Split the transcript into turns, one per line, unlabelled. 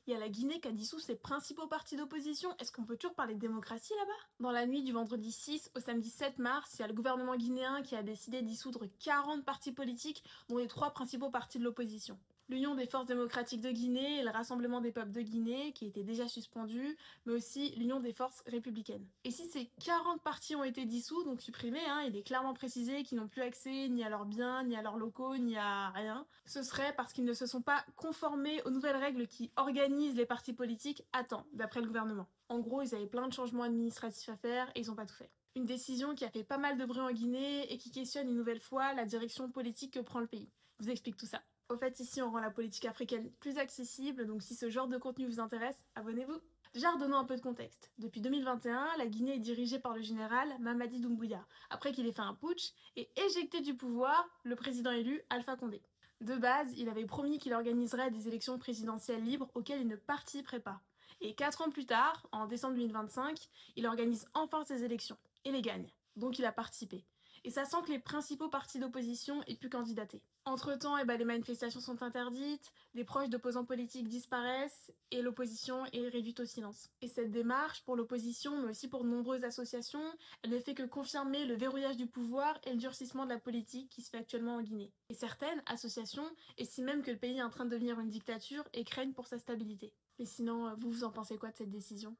Il y a la Guinée qui a dissous ses principaux partis d'opposition. Est-ce qu'on peut toujours parler de démocratie là-bas? Dans la nuit du vendredi 6 au samedi 7 mars, il y a le gouvernement guinéen qui a décidé de dissoudre 40 partis politiques, dont les trois principaux partis de l'opposition. L'Union des forces démocratiques de Guinée et le Rassemblement des peuples de Guinée, qui étaient déjà suspendus, mais aussi l'Union des forces républicaines. Et si ces 40 partis ont été dissous, donc supprimés, il est clairement précisé qu'ils n'ont plus accès ni à leurs biens, ni à leurs locaux, ni à rien, ce serait parce qu'ils ne se sont pas conformés aux nouvelles règles qui organisent les partis politiques à temps, d'après le gouvernement. En gros, ils avaient plein de changements administratifs à faire et ils n'ont pas tout fait. Une décision qui a fait pas mal de bruit en Guinée et qui questionne une nouvelle fois la direction politique que prend le pays. Je vous explique tout ça. Au fait, ici, on rend la politique africaine plus accessible, donc si ce genre de contenu vous intéresse, abonnez-vous. Déjà, redonnons un peu de contexte. Depuis 2021, la Guinée est dirigée par le général Mamadi Doumbouya, après qu'il ait fait un putsch et éjecté du pouvoir le président élu Alpha Condé. De base, il avait promis qu'il organiserait des élections présidentielles libres auxquelles il ne participerait pas. Et 4 ans plus tard, en décembre 2025, il organise enfin ces élections, et les gagne. Donc il a participé. Et ça sent que les principaux partis d'opposition aient pu candidater. Entre-temps, les manifestations sont interdites, des proches d'opposants politiques disparaissent et l'opposition est réduite au silence. Et cette démarche, pour l'opposition, mais aussi pour de nombreuses associations, elle ne fait que confirmer le verrouillage du pouvoir et le durcissement de la politique qui se fait actuellement en Guinée. Et certaines associations estiment même que le pays est en train de devenir une dictature et craignent pour sa stabilité. Mais sinon, vous en pensez quoi de cette décision?